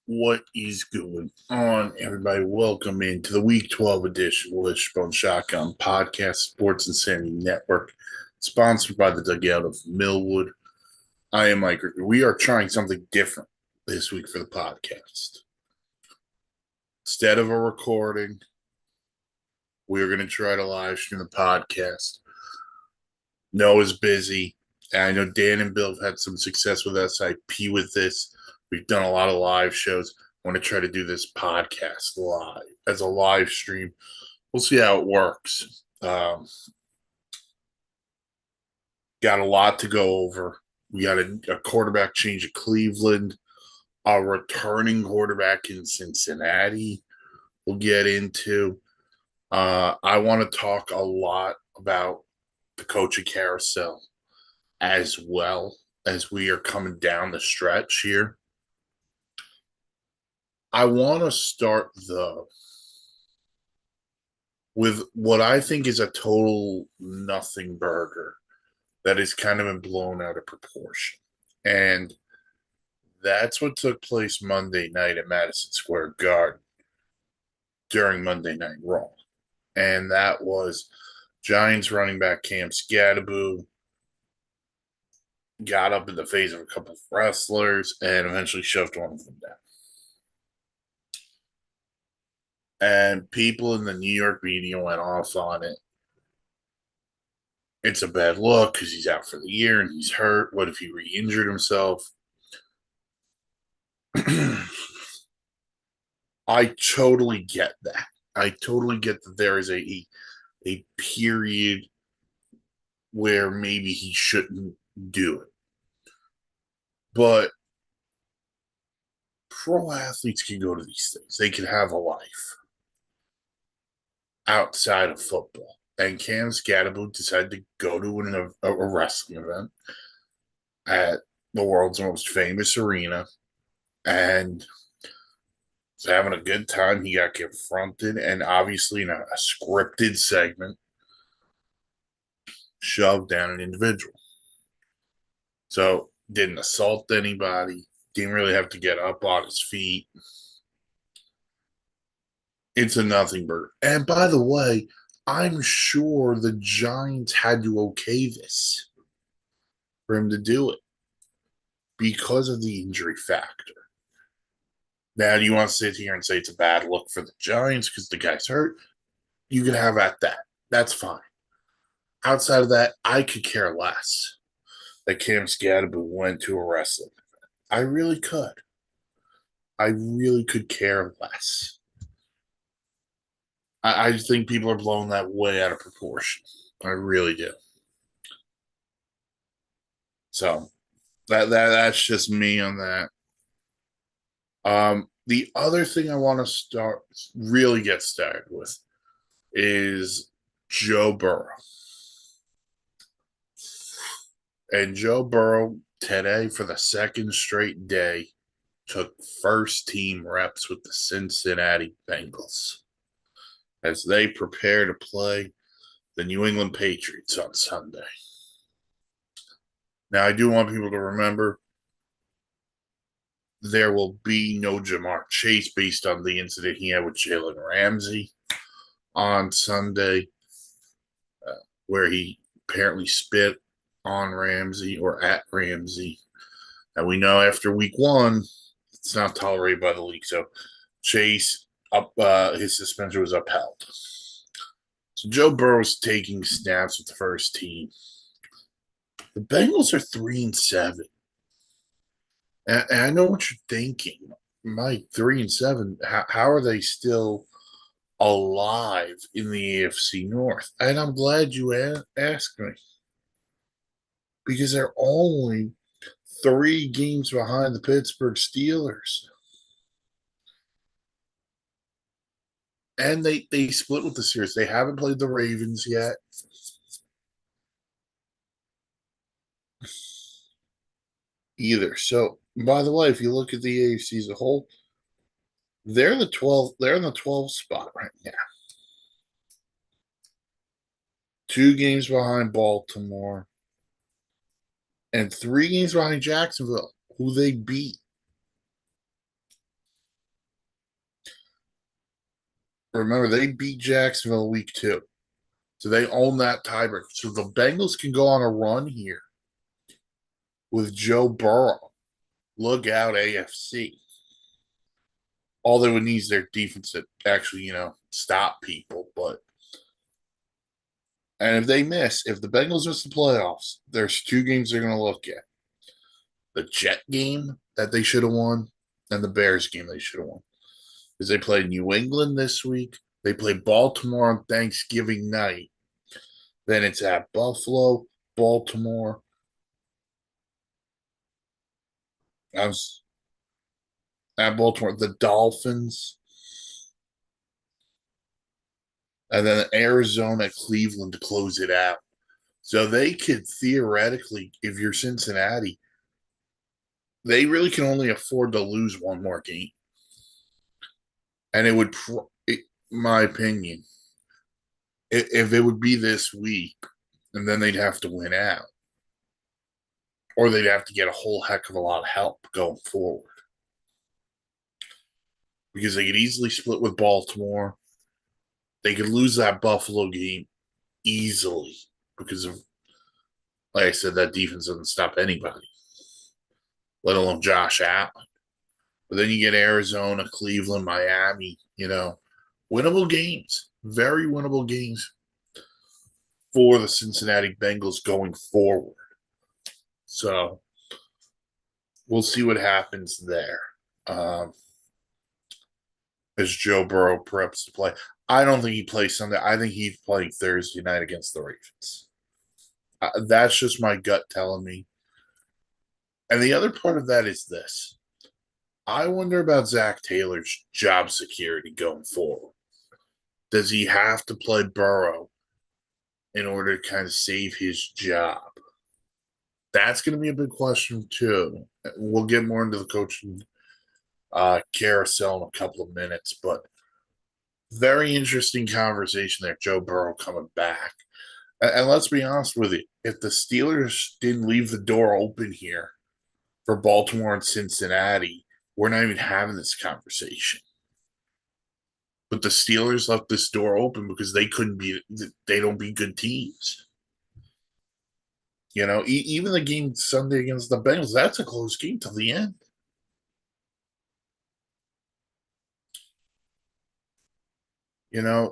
What is going on, everybody? Welcome into the Week 12 edition of Wishbone Shotgun Podcast Sports Insanity Network, sponsored by the Dugout of Millwood. I am Mike Ricker. We are trying something different this week for the podcast. Instead of a recording, we're going to try to live stream the podcast. Noah's busy. And I know Dan and Bill have had some success with SIP with this. We've done a lot of live shows. I want to try to do this podcast live as a live stream. We'll see how it works. Got a lot to go over. We got a quarterback change at Cleveland, a returning quarterback in Cincinnati. We'll get into. I want to talk a lot about the coaching carousel as well as we are coming down the stretch here. I want to start though with what I think is a total nothing burger that has kind of been blown out of proportion. And that's what took place Monday night at Madison Square Garden during Monday Night Raw. And that was Giants running back Cam Scatterbo got up in the face of a couple of wrestlers and eventually shoved one of them down. And people in the New York media went off on it. It's a bad look because he's out for the year and he's hurt. What if he re-injured himself? I totally get that. I totally get that there is a period where maybe he shouldn't do it. But pro athletes can go to these things. They can have a life outside of football. And Cam Scatterbo decided to go to a wrestling event at the world's most famous arena and was having a good time. He got confronted and obviously in a scripted segment shoved down an individual. So didn't assault anybody, didn't really have to get up on his feet. It's a nothing burger. And by the way, I'm sure the Giants had to okay this for him to do it because of the injury factor. Now, do you want to sit here and say it's a bad look for the Giants because the guy's hurt? You can have at that. That's fine. Outside of that, I could care less that Cam Scatterbo went to a wrestling event. I really could. I really could care less. I think people are blowing that way out of proportion. I really do. So that's just me on that. The other thing I want to really get started with is Joe Burrow. And Joe Burrow today, for the second straight day, took first team reps with the Cincinnati Bengals as they prepare to play the New England Patriots on Sunday. Now, I do want people to remember there will be no Jamar Chase based on the incident he had with Jalen Ramsey on Sunday, where he apparently spit on Ramsey or at Ramsey. And we know after week one, it's not tolerated by the league. So Chase, his suspension was upheld. So Joe Burrow's taking snaps with the first team. The Bengals are 3-7. And I know what you're thinking. Mike, 3-7. How are they still alive in the AFC North? And I'm glad you asked me. Because they're only 3 games behind the Pittsburgh Steelers. And they split with the series. They haven't played the Ravens yet. Either. So, by the way, if you look at the AFC as a whole, they're in the 12th spot right now. 2 games behind Baltimore and 3 games behind Jacksonville, who they beat. remember they beat Jacksonville week 2. So they own that tiebreaker. So the Bengals can go on a run here with Joe Burrow. Look out, AFC. All they would need is their defense to actually, stop people. And if they miss, if the Bengals miss the playoffs, there's 2 games they're going to look at: the Jet game that they should have won, and the Bears game they should have won. Because they play New England this week, they play Baltimore on Thanksgiving night. Then it's at Buffalo, Baltimore. I was at Baltimore, the Dolphins, and then Arizona, Cleveland to close it out. So they could theoretically, if you're Cincinnati, they really can only afford to lose one more game. And it would, in my opinion, if it would be this week, and then they'd have to win out, or they'd have to get a whole heck of a lot of help going forward. Because they could easily split with Baltimore. They could lose that Buffalo game easily because of, like I said, that defense doesn't stop anybody, let alone Josh Allen. But then you get Arizona, Cleveland, Miami, winnable games, very winnable games for the Cincinnati Bengals going forward. So we'll see what happens there as Joe Burrow preps to play. I don't think he plays Sunday. I think he's playing Thursday night against the Ravens. That's just my gut telling me. And the other part of that is this. I wonder about Zach Taylor's job security going forward. Does he have to play Burrow in order to kind of save his job? That's going to be a big question, too. We'll get more into the coaching carousel in a couple of minutes, but very interesting conversation there. Joe Burrow coming back. And let's be honest with you. If the Steelers didn't leave the door open here for Baltimore and Cincinnati, we're not even having this conversation. But the Steelers left this door open because they don't beat good teams. Even the game Sunday against the Bengals, that's a close game till the end.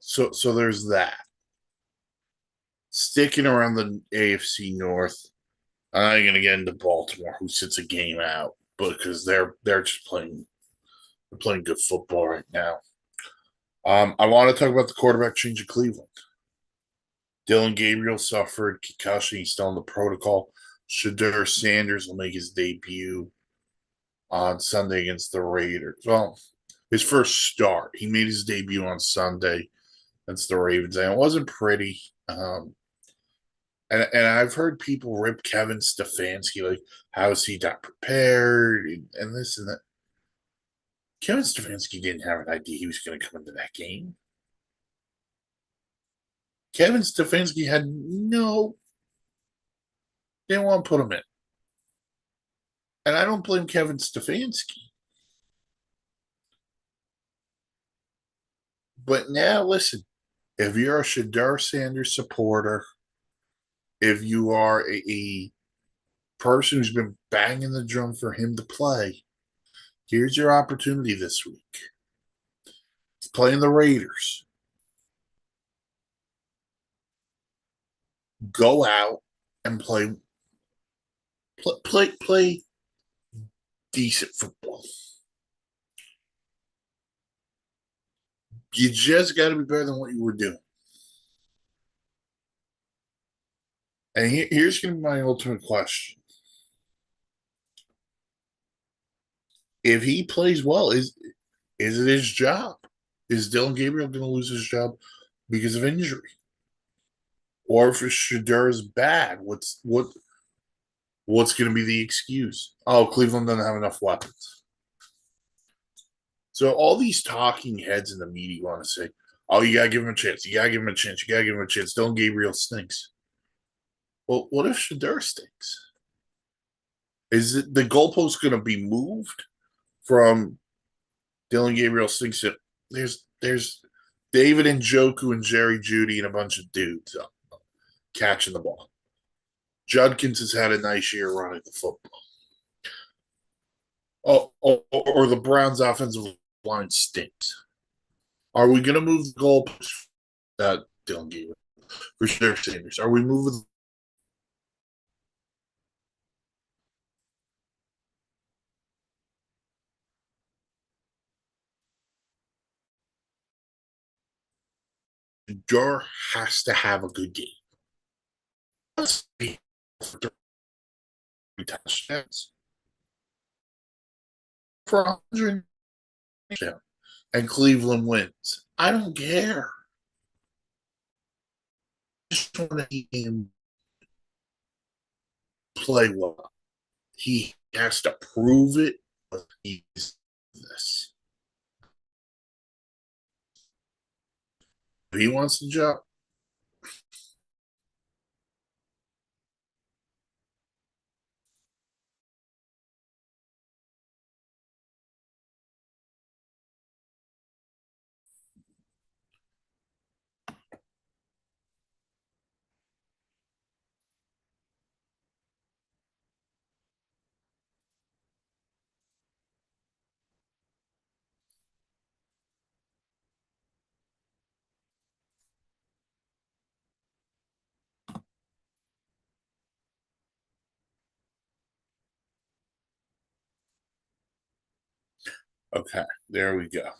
So there's that. Sticking around the AFC North, I'm not gonna get into Baltimore, who sits a game out, because they're just playing good football right now. I want to talk about the quarterback change in Cleveland. Dylan Gabriel suffered concussion. He's still in the protocol. Shedeur Sanders will make his debut on Sunday against the Raiders. Well, his first start. He made his debut on Sunday against the Ravens, and it wasn't pretty. And I've heard people rip Kevin Stefanski, like, how is he not prepared, and this and that. Kevin Stefanski didn't have an idea he was going to come into that game. Kevin Stefanski didn't want to put him in. And I don't blame Kevin Stefanski. But now, listen, if you're a Shedeur Sanders supporter, if you are a person who's been banging the drum for him to play, here's your opportunity this week. He's playing the Raiders. Go out and play decent football. You just got to be better than what you were doing. And here's going to be my ultimate question. If he plays well, is it his job? Is Dylan Gabriel going to lose his job because of injury? Or if Shedeur is bad, what's going to be the excuse? Oh, Cleveland doesn't have enough weapons. So all these talking heads in the media want to say, oh, you got to give him a chance. You got to give him a chance. You got to give him a chance. Dylan Gabriel stinks. Well, what if Shedeur stinks? Is it the goalpost going to be moved from Dylan Gabriel stinks? There's David and Joku and Jerry Judy and a bunch of dudes catching the ball. Judkins has had a nice year running the football. Or the Browns' offensive line stinks. Are we going to move the goalpost? Dylan gave it for Derek Sanders. Are we moving? Jar has to have a good game. Let's see. 3 touchdowns for 100, and Cleveland wins. I don't care. I just want to see him play well. He has to prove it. But he's this. If he wants the job. Okay, there we go.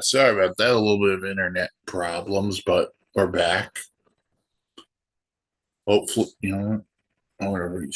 Sorry about that. A little bit of internet problems, but we're back. Hopefully, whatever you